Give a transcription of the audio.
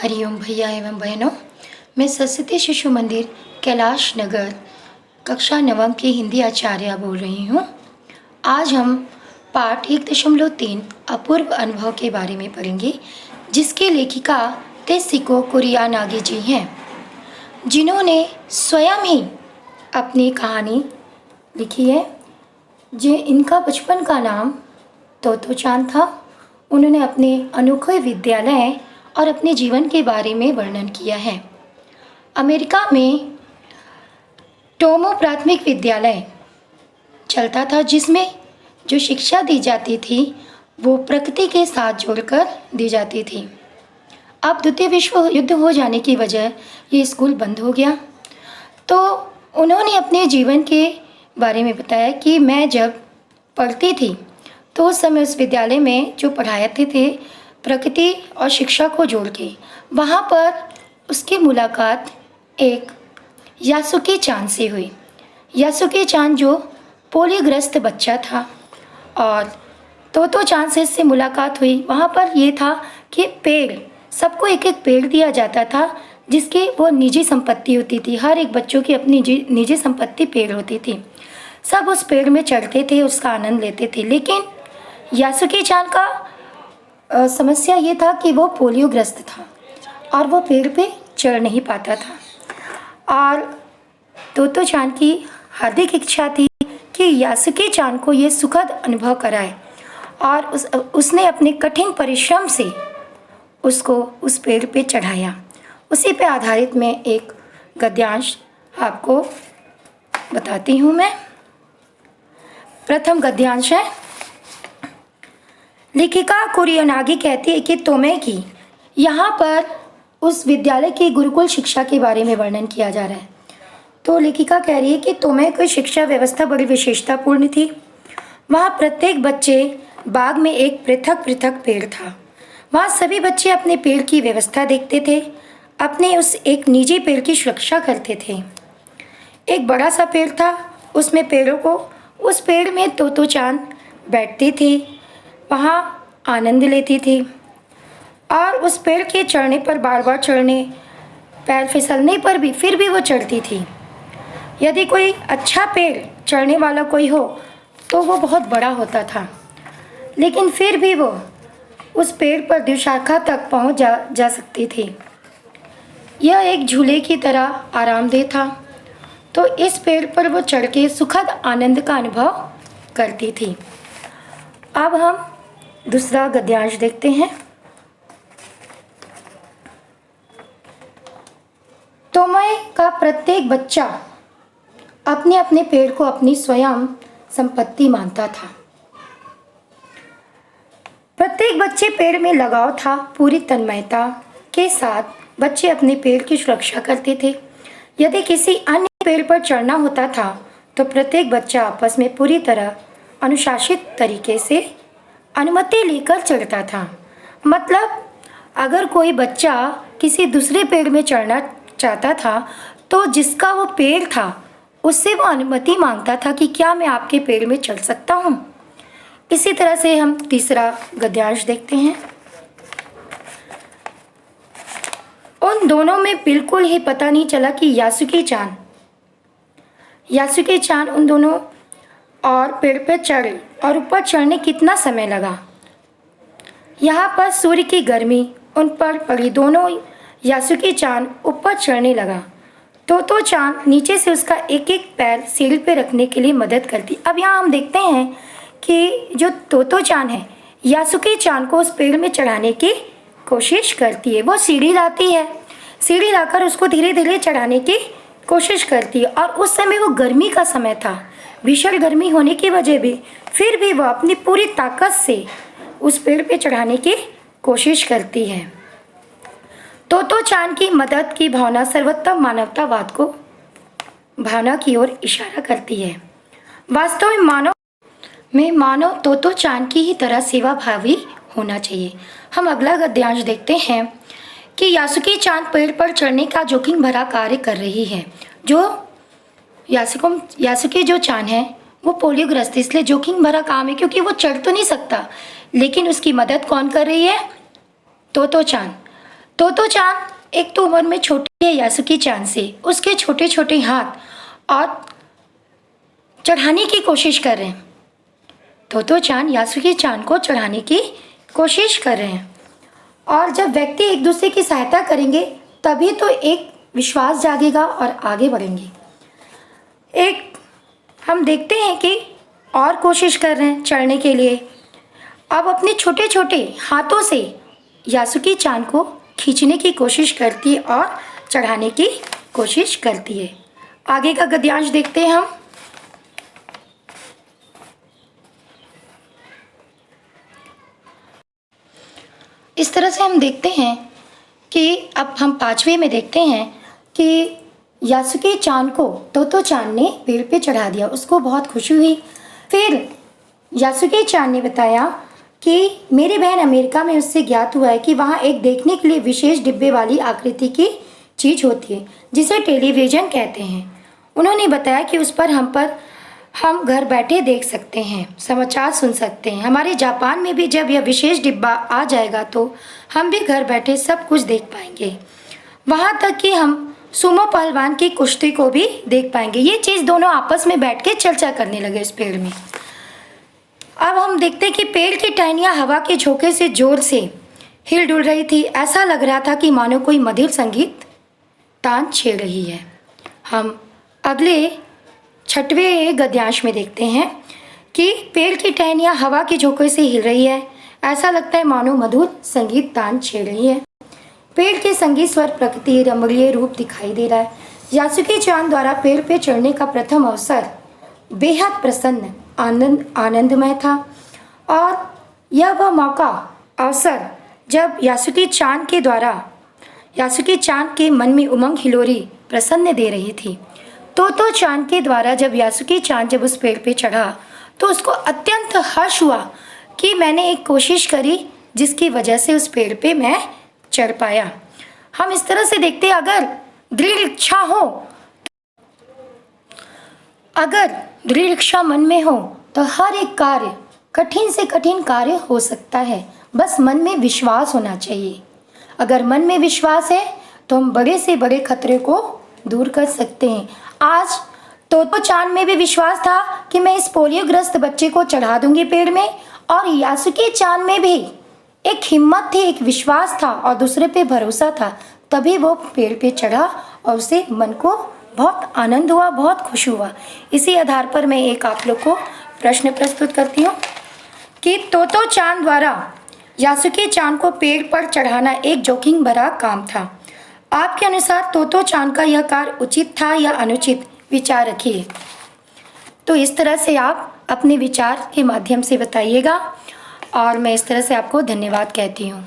हरिओम भैया एवं बहनों, मैं सरस्वती शिशु मंदिर कैलाश नगर कक्षा नवम की हिंदी आचार्य बोल रही हूँ। आज हम पाठ 1.3 अपूर्व अनुभव के बारे में पढ़ेंगे, जिसकी लेखिका तेसिको कुरियानागी जी हैं, जिन्होंने स्वयं ही अपनी कहानी लिखी है। इनका बचपन का नाम तोतो चान था। उन्होंने अपने अनोखे विद्यालय और अपने जीवन के बारे में वर्णन किया है। अमेरिका में टोमो प्राथमिक विद्यालय चलता था, जिसमें जो शिक्षा दी जाती थी वो प्रकृति के साथ जोड़कर दी जाती थी। अब द्वितीय विश्व युद्ध हो जाने की वजह ये स्कूल बंद हो गया। तो उन्होंने अपने जीवन के बारे में बताया कि मैं जब पढ़ती थी तो उस समय उस विद्यालय में जो पढ़ाते थे प्रकृति और शिक्षा को जोड़ के, वहाँ पर उसकी मुलाकात एक यासुकी चान से हुई। यासुकी चान जो पोलियोग्रस्त बच्चा था और तोतो चान से इससे मुलाकात हुई। वहाँ पर ये था कि पेड़, सबको एक एक पेड़ दिया जाता था जिसकी वो निजी संपत्ति होती थी। हर एक बच्चों की अपनी निजी संपत्ति पेड़ होती थी। सब उस पेड़ में चढ़ते थे, उसका आनंद लेते थे। लेकिन यासुकी चान का समस्या ये था कि वो पोलियोग्रस्त था और वो पेड़ पे चढ़ नहीं पाता था। और तोतो चान की हार्दिक इच्छा थी कि यासुकी चान को ये सुखद अनुभव कराए, और उसने अपने कठिन परिश्रम से उसको उस पेड़ पे चढ़ाया। उसी पे आधारित मैं एक गद्यांश आपको बताती हूँ। मैं प्रथम गद्यांश है। लेखिका कुरियानागी कहती है कि तोमे की, यहाँ पर उस विद्यालय की गुरुकुल शिक्षा के बारे में वर्णन किया जा रहा है। तो लेखिका कह रही है कि तोमे की शिक्षा व्यवस्था बड़ी विशेषतापूर्ण थी। वहाँ प्रत्येक बच्चे बाग में एक पृथक पृथक पेड़ था। वहाँ सभी बच्चे अपने पेड़ की व्यवस्था देखते थे, अपने उस एक निजी पेड़ की सुरक्षा करते थे। एक बड़ा सा पेड़ था, उसमें पेड़ों को, उस पेड़ में तोतो चान बैठती थी, वहाँ आनंद लेती थी। और उस पेड़ के चढ़ने पर, बार बार चढ़ने, पैर फिसलने पर भी फिर भी वो चढ़ती थी। यदि कोई अच्छा पेड़ चढ़ने वाला कोई हो तो वो बहुत बड़ा होता था, लेकिन फिर भी वो उस पेड़ पर द्विशाखा तक पहुँच जा सकती थी। यह एक झूले की तरह आरामदेह था। तो इस पेड़ पर वो चढ़ के सुखद आनंद का अनुभव करती थी। अब हम दूसरा गद्यांश देखते हैं। तोमे का प्रत्येक बच्चा अपने अपने पेड़ को अपनी स्वयं संपत्ति मानता था। प्रत्येक बच्चे पेड़ में लगाव था। पूरी तन्मयता के साथ बच्चे अपने पेड़ की सुरक्षा करते थे। यदि किसी अन्य पेड़ पर चढ़ना होता था तो प्रत्येक बच्चा आपस में पूरी तरह अनुशासित तरीके से अनुमति लेकर चढ़ता था। मतलब अगर कोई बच्चा किसी दूसरे पेड़ में चढ़ना चाहता था तो जिसका वो पेड़ था उससे वो अनुमति मांगता था कि क्या मैं आपके पेड़ में चढ़ सकता हूँ। इसी तरह से हम तीसरा गद्यांश देखते हैं। उन दोनों में बिल्कुल ही पता नहीं चला कि यासुकी चान उन दोनों और पेड़ पर चढ़े और ऊपर चढ़ने कितना समय लगा। यहाँ पर सूर्य की गर्मी उन पर पड़ी। दोनों यासुकी चान ऊपर चढ़ने लगा। तोतो चान नीचे से उसका एक एक पैर सीढ़ी पे रखने के लिए मदद करती। अब यहाँ हम देखते हैं कि जो तोतो चान है यासुकी चान को उस पेड़ में चढ़ाने की कोशिश करती है। वो सीढ़ी लाती है, सीढ़ी लाकर उसको धीरे धीरे चढ़ाने की कोशिश करती है। और उस समय वो गर्मी का समय था, भीषण गर्मी होने की वजह भी फिर भी वह अपनी पूरी ताकत से उस पेड़ पे चढ़ाने की कोशिश करती है। तोतो चान की मदद की भावना सर्वोत्तम मानवतावाद को भावना की ओर इशारा करती है। वास्तव में मानव तोतो चान की ही तरह सेवाभावी होना चाहिए। हम अगला गद्यांश देखते हैं कि यासुकी चान पेड़ पर चढ़ने का जोखिम भरा कार्य कर रही है। जो यासुकी जो चान है वो पोलियोग्रस्त, इसलिए जोखिम भरा काम है क्योंकि वो चढ़ तो नहीं सकता। लेकिन उसकी मदद कौन कर रही है? तोतो चान। तोतो चांद एक तो उम्र में छोटी है यासुकी चांद से, उसके छोटे छोटे हाथ और चढ़ाने की कोशिश कर रहे हैं। तोतो चांद यासुकी चांद को चढ़ाने की कोशिश कर रहे हैं, और जब व्यक्ति एक दूसरे की सहायता करेंगे तभी तो एक विश्वास जागेगा और आगे बढ़ेंगे। एक हम देखते हैं कि और कोशिश कर रहे हैं चढ़ने के लिए। अब अपने छोटे छोटे हाथों से यासुकी चांद को खींचने की कोशिश करती है और चढ़ाने की कोशिश करती है। आगे का गद्यांश देखते हैं हम। इस तरह से हम देखते हैं कि अब हम 5वें में देखते हैं कि यासुकी चांद को तोतो चांद ने पेड़ पे चढ़ा दिया। उसको बहुत खुशी हुई। फिर यासुकी चांद ने बताया कि मेरी बहन अमेरिका में उससे ज्ञात हुआ है कि वहाँ एक देखने के लिए विशेष डिब्बे वाली आकृति की चीज़ होती है जिसे टेलीविज़न कहते हैं। उन्होंने बताया कि उस पर हम घर बैठे देख सकते हैं, समाचार सुन सकते हैं। हमारे जापान में भी जब यह विशेष डिब्बा आ जाएगा तो हम भी घर बैठे सब कुछ देख पाएंगे। वहाँ तक कि हम सुमो पहलवान की कुश्ती को भी देख पाएंगे। ये चीज़ दोनों आपस में बैठ के चर्चा करने लगे इस पेड़ में। अब हम देखते कि पेड़ की टहनियाँ हवा के झोंके से जोर से हिल डुल रही थी। ऐसा लग रहा था कि मानो कोई मधुर संगीत तान छेड़ रही है। हम अगले 6वें गद्यांश में देखते हैं कि पेड़ की टहनियाँ हवा के झोंके से हिल रही है। ऐसा लगता है मानो मधुर संगीत तान छेड़ रही है। पेड़ के संगीत स्वर प्रकृति रमणीय रूप दिखाई दे रहा है। यासुकी चांद द्वारा पेड़ पे चढ़ने का प्रथम अवसर बेहद प्रसन्न आनंदमय था, और यह वह मौका अवसर जब यासुकी चांद के मन में उमंग हिलोरी प्रसन्न दे रही थी। तोतो चांद के द्वारा जब यासुकी चांद जब उस पेड़ पे चढ़ा तो उसको अत्यंत हर्ष हुआ कि मैंने एक कोशिश करी जिसकी वजह से उस पेड़ पे मैं चढ़ पाया। हम इस तरह से देखते हैं, अगर दृढ़ इच्छा मन में हो तो हर एक कार्य, कठिन से कठिन कार्य हो सकता है। बस मन में विश्वास होना चाहिए। अगर मन में विश्वास है तो हम बड़े से बड़े खतरे को दूर कर सकते हैं। आज तोतो चांद में भी विश्वास था कि मैं इस पोलियोग्रस्त बच्चे को चढ़ा दूंगी पेड़ में, और यासुकी चांद में भी एक हिम्मत थी, एक विश्वास था और दूसरे पे भरोसा था। तभी वो पेड़ पे चढ़ा और उसे मन को बहुत आनंद हुआ, बहुत खुश हुआ। इसी आधार पर मैं एक आप लोग को प्रश्न प्रस्तुत करती हूँ कि तोतो चांद द्वारा यासुकी चांद को पेड़ पर चढ़ाना एक जोखिम भरा काम था। आपके अनुसार तोतो चांद का यह कार्य उचित था या अनुचित? विचार रखिए। तो इस तरह से आप अपने विचार के माध्यम से बताइएगा, और मैं इस तरह से आपको धन्यवाद कहती हूँ।